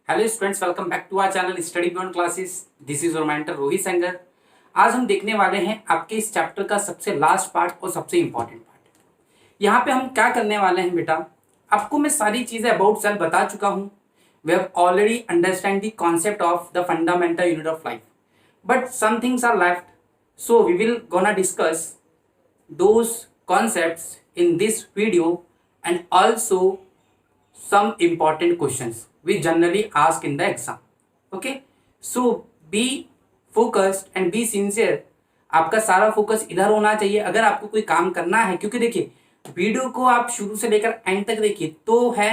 Hello students, welcome back to our channel Study Beyond Classes. This is your mentor Rohit Sangar. आज हम देखने वाले हैं आपके इस चैप्टर का सबसे लास्ट पार्ट और सबसे इंपॉर्टेंट पार्ट। यहाँ पे हम क्या करने वाले हैं बेटा, आपको मैं सारी चीजें अबाउट सेल बता चुका हूँ। We have already understand the concept of the fundamental unit of life, but some things are left, so we will gonna discuss those concepts in this video and also some important questions we generally ask in the exam. Okay, so be focused and be sincere. आपका सारा focus इधर होना चाहिए अगर आपको कोई काम करना है, क्योंकि देखिए वीडियो को आप शुरू से लेकर एंड तक देखिए तो है,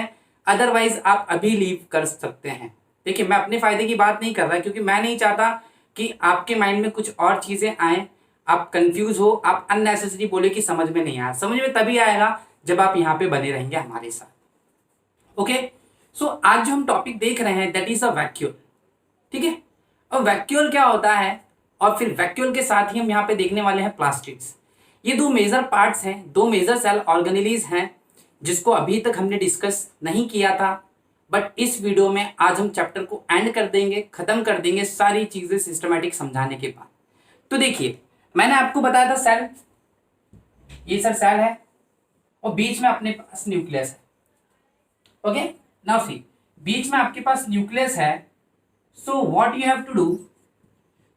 अदरवाइज आप अभी लीव कर सकते हैं। देखिए मैं अपने फायदे की बात नहीं कर रहा, क्योंकि मैं नहीं चाहता कि आपके माइंड में कुछ और चीजें आए, आप कंफ्यूज हो, आप अननेसेसरी बोले कि समझ में नहीं आया। समझ में तभी आएगा जब आप यहाँ पे बने रहेंगे हमारे साथ। ओके, सो आज जो हम टॉपिक देख रहे हैं दैट इज अ वैक्यूल। ठीक है, और वैक्यूल क्या होता है, और फिर वैक्यूल के साथ ही हम यहाँ पे देखने वाले हैं प्लास्टिड्स। ये दो मेजर पार्ट्स हैं, दो मेजर सेल ऑर्गेनेलीज हैं जिसको अभी तक हमने डिस्कस नहीं किया था, बट इस वीडियो में आज हम चैप्टर को एंड कर देंगे, खत्म कर देंगे सारी चीजें सिस्टमेटिक समझाने के बाद। तो देखिए मैंने आपको बताया था सेल, ये सर सेल है और बीच में अपने पास न्यूक्लियस है। ओके, नाउ सी, बीच में आपके पास न्यूक्लियस है। So what you have to do,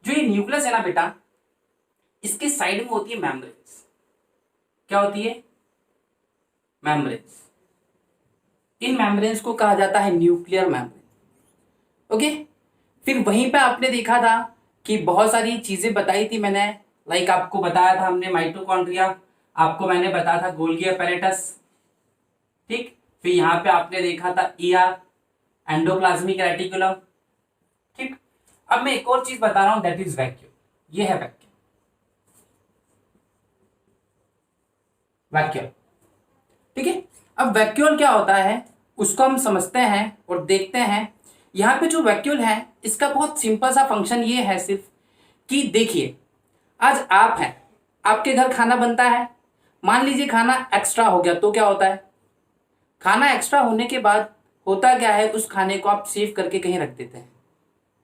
जो ये न्यूक्लियस है ना बेटा, इसके साइड में होती है मेम्ब्रेन्स। क्या होती है? मेम्ब्रेन्स। इन मेम्ब्रेन्स को कहा जाता है न्यूक्लियर मेम्ब्रेन। ओके, फिर वहीं पे आपने देखा था कि बहुत सारी चीजें बताई थी मैंने, लाइक आपको बताया था हमने माइटोकॉन्ड्रिया, आपको मैंने बताया था गोल्गी अपैरेटस। ठीक, फिर यहाँ पे आपने देखा था ईआर, एंडोप्लाज्मिक रेटिकुलम। ठीक, अब मैं एक और चीज बता रहा हूं दैट इज वैक्यूम। ये है वैक्यूम। वैक्यूम, ठीक है। अब वैक्यूल क्या होता है उसको हम समझते हैं और देखते हैं। यहाँ पे जो वैक्यूल है इसका बहुत सिंपल सा फंक्शन ये है सिर्फ कि देखिए, आज आप हैं, आपके घर खाना बनता है, मान लीजिए खाना एक्स्ट्रा हो गया तो क्या होता है, खाना एक्स्ट्रा होने के बाद होता क्या है, उस खाने को आप सेव करके कहीं रख देते हैं।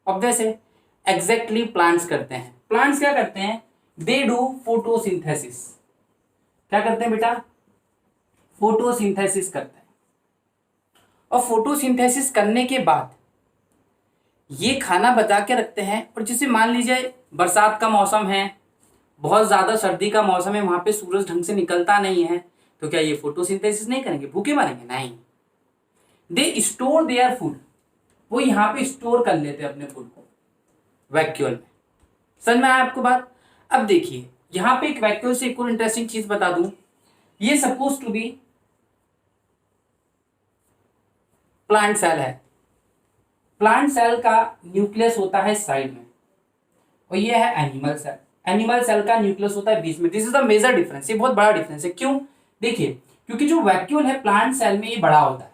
ऑब्वियस है, एग्जैक्टली प्लांट्स करते हैं। प्लांट्स क्या करते हैं, दे डू फोटोसिंथेसिस। क्या करते हैं बेटा? फोटोसिंथेसिस करते हैं। और फोटोसिंथेसिस करने के बाद ये खाना बचा के रखते हैं, और जैसे मान लीजिए बरसात का मौसम है, बहुत ज़्यादा सर्दी का मौसम है, वहाँ पे सूरज ढंग से निकलता नहीं है, तो क्या ये फोटोसिंथेसिस नहीं करेंगे, भूखे मरेंगे? नहीं, दे स्टोर देयर फूड। वो यहाँ पे स्टोर कर लेते हैं अपने फूड को वैक्यूल में। समझ में आया आपको बात? अब देखिए यहाँ पे एक वैक्यूल से एक और इंटरेस्टिंग चीज बता दूं, ये suppose to be plant cell है। प्लांट सेल का न्यूक्लियस होता है साइड में, और ये है एनिमल सेल। एनिमल सेल का न्यूक्लियस होता है बीच में। This is the major difference. ये बहुत बड़ा डिफरेंस है। क्यों? देखिए, क्योंकि जो वैक्यूल है प्लांट सेल में ये बड़ा होता है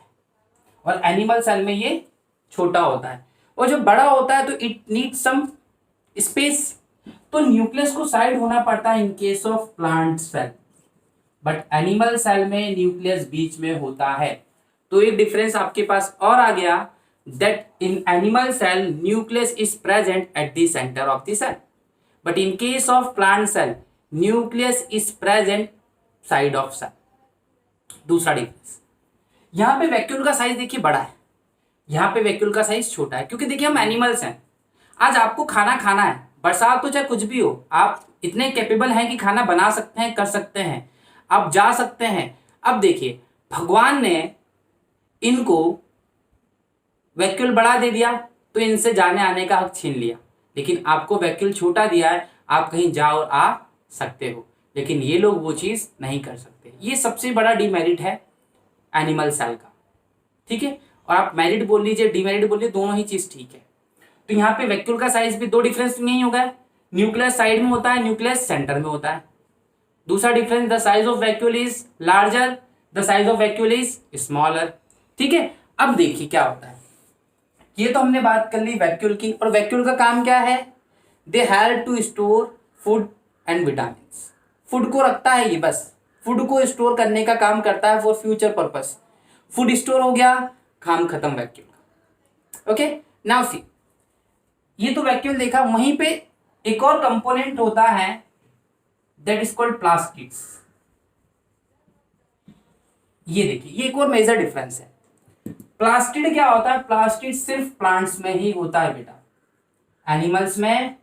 और एनिमल सेल में ये छोटा होता है, और जब बड़ा होता है तो इट नीड सम स्पेस, तो न्यूक्लियस को साइड होना पड़ता है in case of plant cell, but animal cell में न्यूक्लियस बीच में होता है। तो एक डिफरेंस आपके पास और आ गया, that in animal cell nucleus is present at the center of the cell, but in case of plant cell nucleus is present side of cell। दूसरा डिफरेंस, यहाँ पे वैक्यूल का साइज देखिए बड़ा है, यहाँ पे वैक्यूल का साइज छोटा है, क्योंकि देखिए हम एनिमल्स हैं। आज आपको खाना खाना है, बरसात तो चाहे कुछ भी हो, आप इतने कैपेबल हैं कि खाना बना सकते हैं, कर सकते हैं, आप जा सकते हैं। अब देखिए भगवान ने इनको वैक्यूल बड़ा दे दिया तो इनसे जाने आने का हक छीन लिया, लेकिन आपको वैक्यूल छोटा दिया है, आप कहीं जा और आ सकते हो, लेकिन ये लोग वो चीज नहीं कर सकते। ये सबसे बड़ा डिमेरिट है एनिमल सेल का। ठीक है, और आप मेरिट बोल लीजिए, डिमेरिट बोलिए, दोनों ही चीज ठीक है। तो यहाँ पे वैक्यूल का साइज भी दो डिफरेंस नहीं होगा, न्यूक्लियस साइड में होता है, न्यूक्लियस सेंटर में होता है। दूसरा difference, the size of vacuole is larger, the size of vacuole is smaller. ठीक है, अब देखिए क्या होता है, ये तो हमने बात कर ली वैक्यूल की, और वैक्यूल का काम क्या है, they help to store food and vitamins. Food को रखता है ये, बस फूड को स्टोर करने का काम करता है for future purpose. Food store हो गया, काम खत्म वैक्यूल का। ओके, नाउ सी, ये तो वैक्यूल देखा, वहीं पे एक और कंपोनेंट होता है दैट इज कॉल्ड प्लास्टिड्स। ये देखिए, ये एक और मेजर डिफरेंस है। प्लास्टिड क्या होता है? प्लास्टिड सिर्फ प्लांट्स में ही होता है बेटा, एनिमल्स में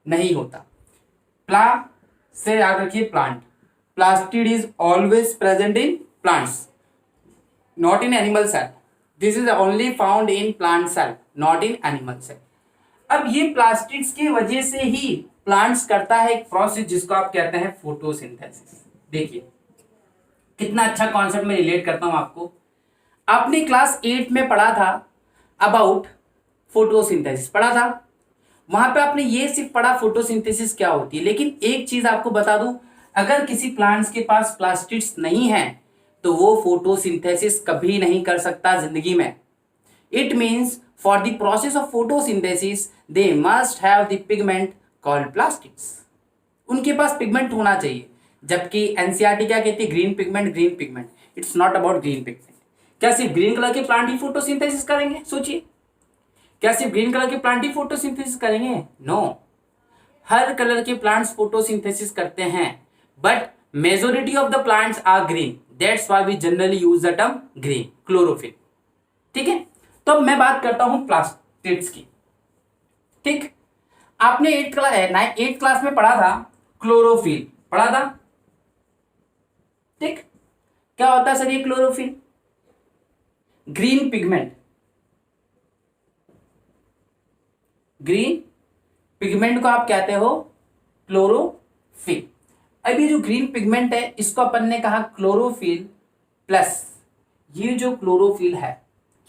नहीं होता। प्ला से याद रखिए plant, plastid is always present in plants, not in animal cell. This is only found in plant cell, not in animal cell. अब ये प्लास्टिड्स की वजह से ही प्लांट्स करता है एक प्रोसेस जिसको आप कहते हैं फोटोसिंथेसिस। देखिए कितना अच्छा कॉन्सेप्ट मैं रिलेट करता हूं आपको। आपने क्लास 8 में पढ़ा था अबाउट फोटोसिंथेसिस, पढ़ा था, वहां पे आपने ये सिर्फ पढ़ा फोटोसिंथेसिस क्या होती है। लेकिन एक चीज आपको बता दूं, अगर किसी प्लांट्स के पास प्लास्टिड्स नहीं है तो वो फोटोसिंथेसिस कभी नहीं कर सकता जिंदगी में। It means for the process of photosynthesis they must have the pigment called plastids. उनके पास पिगमेंट होना चाहिए, जबकि एनसीईआरटी क्या कहती है? Green pigment, green pigment. It's not about green pigment. क्या सिर्फ ग्रीन कलर के प्लांट ही फोटोसिंथेसिस करेंगे? सोचिए, क्या सिर्फ ग्रीन कलर के प्लांट ही फोटोसिंथेसिस करेंगे? नो, हर कलर के प्लांट्स फोटोसिंथेसिस करते हैं, but majority of the plants are green, that's why we generally use the term green, chlorophyll. ठीक है, तो अब मैं बात करता हूं प्लास्टिड्स की। ठीक, आपने 8 क्लास में पढ़ा था क्लोरोफिल, पढ़ा था। ठीक, क्या होता है सर ये chlorophyll? Green pigment, green pigment को आप कहते हो क्लोरोफिल। अब ये जो ग्रीन पिगमेंट है इसको अपन ने कहा क्लोरोफिल प्लस ये जो क्लोरोफिल है,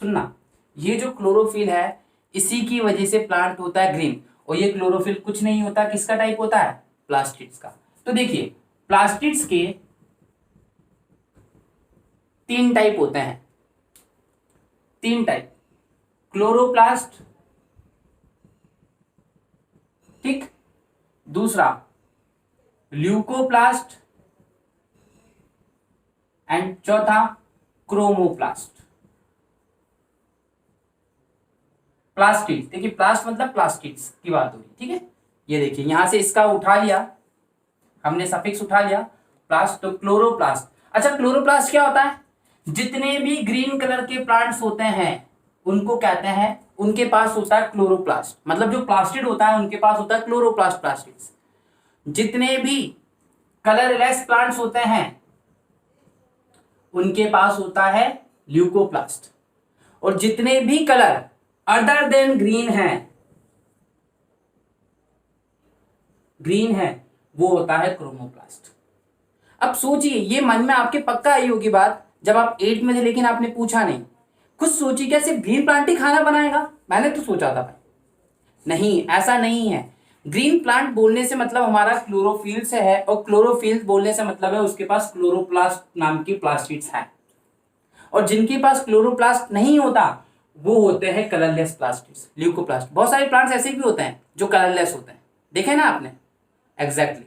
सुनना, ये जो क्लोरोफिल है इसी की वजह से प्लांट होता है ग्रीन। और ये क्लोरोफिल कुछ नहीं होता, किसका टाइप होता है? प्लास्टिड्स का। तो देखिए प्लास्टिड्स के 3 टाइप होते हैं, 3 टाइप, क्लोरोप्लास्ट, ठीक, दूसरा ल्यूकोप्लास्ट एंड चौथा क्रोमोप्लास्ट। प्लास्टिड्स, देखिए प्लास्ट मतलब प्लास्टिड्स की बात हो रही, ठीक है। ये देखिए यहां से इसका उठा लिया हमने, सफिक्स उठा लिया प्लास्ट, तो क्लोरोप्लास्ट। अच्छा, क्लोरोप्लास्ट क्या होता है? जितने भी ग्रीन कलर के प्लांट्स होते हैं उनको कहते हैं, उनके पास होता है क्लोरोप्लास्ट, मतलब जो प्लास्टिड होता है उनके पास होता है क्लोरोप्लास्ट, प्लास्टिड्स। जितने भी कलरलेस प्लांट्स होते हैं उनके पास होता है ल्यूकोप्लास्ट। और जितने भी कलर अदर देन ग्रीन है, ग्रीन है, वो होता है क्रोमोप्लास्ट। अब सोचिए, ये मन में आपके पक्का आई होगी बात, जब आप 8 में थे लेकिन आपने पूछा नहीं। कुछ सोचिए, क्या सिर्फ ग्रीन प्लांट ही खाना बनाएगा? मैंने तो सोचा था भाई, नहीं, ऐसा नहीं है। ग्रीन प्लांट बोलने से मतलब हमारा क्लोरोफिल से है, और क्लोरोफिल बोलने से मतलब है उसके पास क्लोरोप्लास्ट नाम की प्लास्टिड्स हैं। और जिनके पास क्लोरोप्लास्ट नहीं होता वो होते हैं कलरलेस प्लास्टिड्स, ल्यूकोप्लास्ट। बहुत सारे प्लांट्स ऐसे भी होते हैं जो कलरलेस होते हैं, देखे ना आपने? एग्जैक्टली।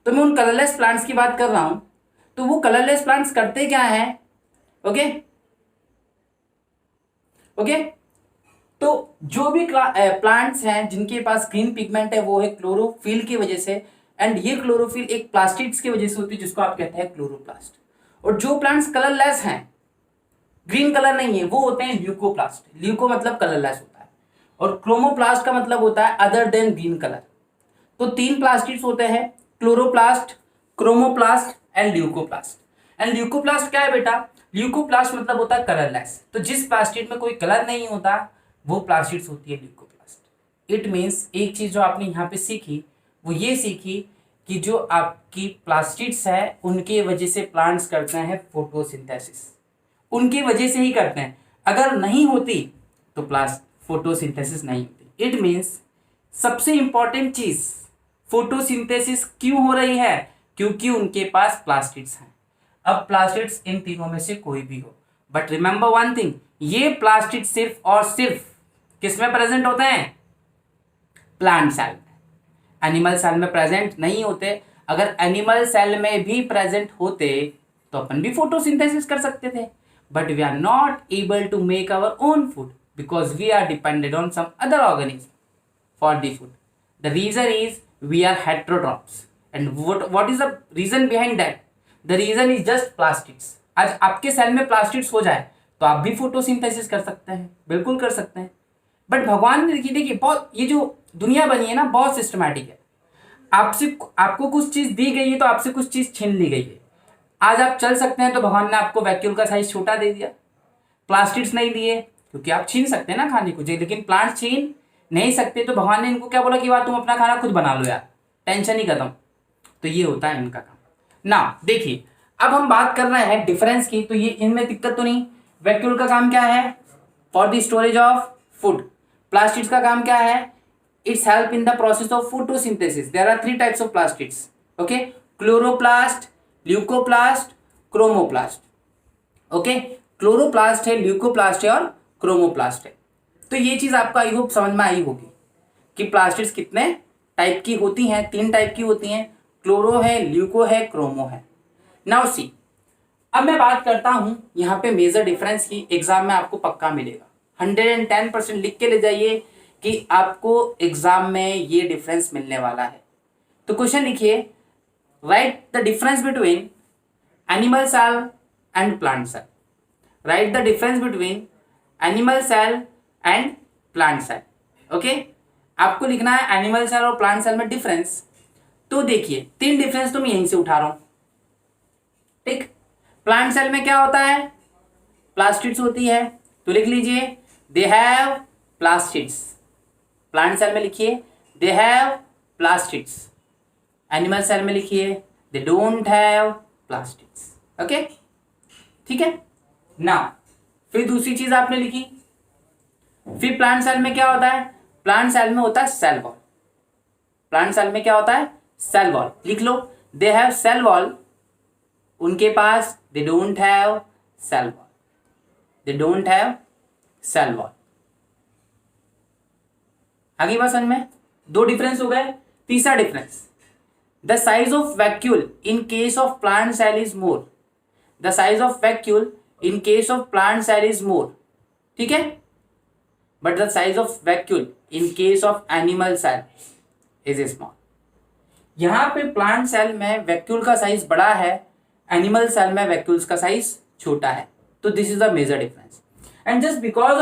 तो मैं उन कलरलेस प्लांट्स की बात कर रहा हूं। तो वो कलरलेस प्लांट्स करते क्या है? ओके ओके, तो जो भी प्लांट्स हैं जिनके पास ग्रीन पिगमेंट है वो है क्लोरोफिल की वजह से, एंड ये क्लोरोफिल एक प्लास्टिड्स की वजह से होती है जिसको आप कहते हैं क्लोरोप्लास्ट। और जो प्लांट्स कलरलेस हैं, ग्रीन कलर नहीं है, वो होते हैं ल्यूकोप्लास्ट। ल्यूको मतलब कलरलेस होता है, और क्रोमोप्लास्ट का मतलब होता है अदर देन ग्रीन कलर। तो 3 प्लास्टिड्स होते हैं, chloroplast, chromoplast and leucoplast. And leucoplast क्या है बेटा? ल्यूकोप्लास्ट मतलब होता है कलरलेस। तो जिस प्लास्टिड में कोई कलर नहीं होता वो प्लास्टिड्स होती है ल्यूकोप्लास्ट। इट मीन्स एक चीज जो आपने यहाँ पे सीखी वो ये सीखी कि जो आपकी प्लास्टिड्स है उनके वजह से प्लांट्स करते हैं फोटोसिंथेसिस, उनकी वजह से ही करते हैं। अगर नहीं होती तो फोटोसिंथेसिस नहीं होती। इट मीन्स सबसे इंपॉर्टेंट चीज, फोटोसिंथेसिस क्यों हो रही है? क्योंकि उनके पास प्लास्टिड्स हैं। अब प्लास्टिड्स इन तीनों में से कोई भी हो, बट रिमेंबर वन थिंग, ये प्लास्टिड सिर्फ और सिर्फ किस में प्रेजेंट होते हैं? प्लांट सेल में। एनिमल सेल में प्रेजेंट नहीं होते। अगर एनिमल सेल में भी प्रेजेंट होते तो अपन भी फोटोसिंथेसिस कर सकते थे, but we are not able to make our own food. because we are dependent on some other organism for the food. The reason is we are heterotrophs. And what is the reason behind that? The reason is just plastids. आज आपके cell में plastids हो जाए तो आप भी photosynthesis कर सकते हैं, बिल्कुल कर सकते हैं। बट भगवान ने देखिए बहुत, ये जो दुनिया बनी है ना बहुत सिस्टमैटिक है। आपको कुछ चीज दी गई है तो आपसे कुछ चीज छीन ली गई है। आज आप चल सकते हैं तो भगवान ने आपको वैक्यूल का साइज छोटा दे दिया, प्लास्टिड्स नहीं दिए क्योंकि आप छीन सकते हैं ना खाने को जी, लेकिन प्लांट छीन नहीं सकते। तो भगवान ने इनको क्या बोला कि वाह तुम अपना खाना खुद बना लो यार, टेंशन ही खत्म। तो ये होता है इनका काम ना। देखिए अब हम बात कर रहे हैं डिफरेंस की, तो ये इनमें दिक्कत तो नहीं। वैक्यूल का काम क्या है? For the storage of food. Plastids का काम क्या है? It's help in the process of photosynthesis. There are 3 types of plastids, okay, chloroplast, leucoplast, chromoplast. Okay, chloroplast है, ल्यूकोप्लास्ट है और क्रोमोप्लास्ट है। तो ये चीज आपको आई होप समझ में आई होगी कि प्लास्टिड्स कितने टाइप की होती हैं। 3 टाइप की होती हैं, क्लोरो है, ल्यूको है, क्रोमो है। नाउ सी, अब मैं बात करता हूं यहाँ पे मेजर डिफरेंस की। एग्जाम में आपको पक्का मिलेगा, 110% लिख के ले जाइए कि आपको एग्जाम में ये डिफरेंस मिलने वाला है। तो क्वेश्चन लिखिए, write the difference between animal cell and plant cell. Write the difference between animal cell and plant cell. Okay, आपको लिखना है एनिमल सेल और प्लांट सेल में डिफरेंस। तो देखिए 3 डिफरेंस तो मैं यहीं से उठा रहा हूं, ठीक। प्लांट सेल में क्या होता है? प्लास्टिड्स होती है, तो लिख लीजिए they have plastids. Plant cell में लिखिए they have plastids. Animal cell में लिखिए they don't have plastids. Okay, ठीक है ना। फिर दूसरी चीज आपने लिखी, फिर प्लांट सेल में क्या होता है? प्लांट सेल में होता है सेल वॉल। प्लांट सेल में क्या होता है? Cell wall. लिख लो दे हैव सेल वॉल, उनके पास they don't have cell wall. They don't have cell wall. आगे बात समझ में? 2 डिफरेंस हो गए। तीसरा difference, the size of vacuole in case of plant cell is more. The size of vacuole in case of plant cell is more, ठीक है, but the size of vacuole in case of animal cell is small. यहां पे plant cell में vacuole का size बड़ा है, animal cell में vacuoles का साइज छोटा है। तो this is the major difference. And just because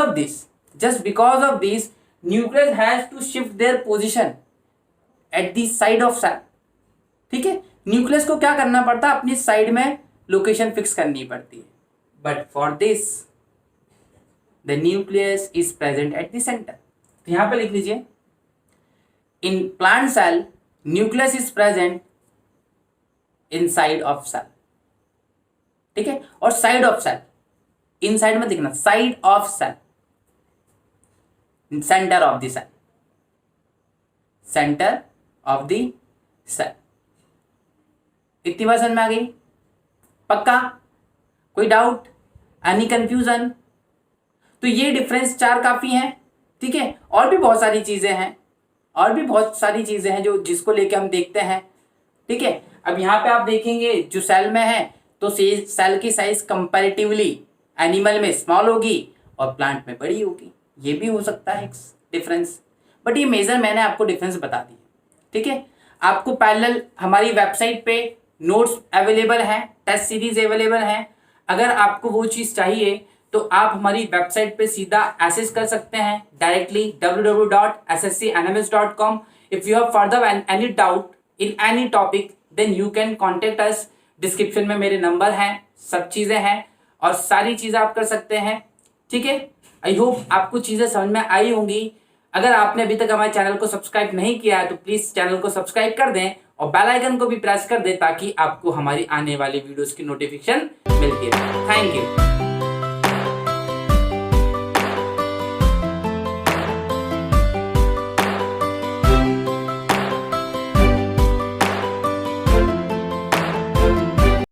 of this nucleus has to shift their position at the side of cell, ठीक है। न्यूक्लियस को क्या करना पड़ता है? अपनी साइड में लोकेशन फिक्स करनी पड़ती है, but for this the nucleus is present at the centre. तो यहां पे लिख लीजिए in plant cell nucleus is present in side of cell, ठीक है। और side of cell, in side में दिखना, side of cell, centre of the cell, centre of the cell. इतनी बात समझ में आ गई? पक्का? कोई डाउट, एनी कंफ्यूजन? तो ये डिफरेंस 4 काफी हैं, ठीक है। और भी बहुत सारी चीजें हैं जो जिसको लेके हम देखते हैं, ठीक है। अब यहाँ पे आप देखेंगे जो सेल में है तो सेल की साइज कंपैरेटिवली एनिमल में स्मॉल होगी और प्लांट में बड़ी होगी। ये भी हो सकता है डिफरेंस, बट ये मेजर मैंने आपको डिफरेंस बता दी, ठीक है। आपको पैरेलल हमारी वेबसाइट पे नोट्स अवेलेबल हैं, टेस्ट सीरीज अवेलेबल हैं। अगर आपको वो चीज़ चाहिए तो आप हमारी वेबसाइट पे सीधा एक्सेस कर सकते हैं directly www.sscnms.com। If you have further any doubt in any topic then you can contact us. Description में मेरे नंबर हैं, सब चीज़ें हैं और सारी चीज़ें आप कर सकते हैं, ठीक है। आई होप आपको चीज़ें समझ में आई होंगी। अगर आपने अभी तक हमारे चैनल को सब्सक्राइब नहीं किया है तो प्लीज़ चैनल को सब्सक्राइब कर दें और बेल आइकन को भी प्रेस कर दें ताकि आपको हमारी आने वाली वीडियोस की नोटिफिकेशन मिलती रहे। Thank you.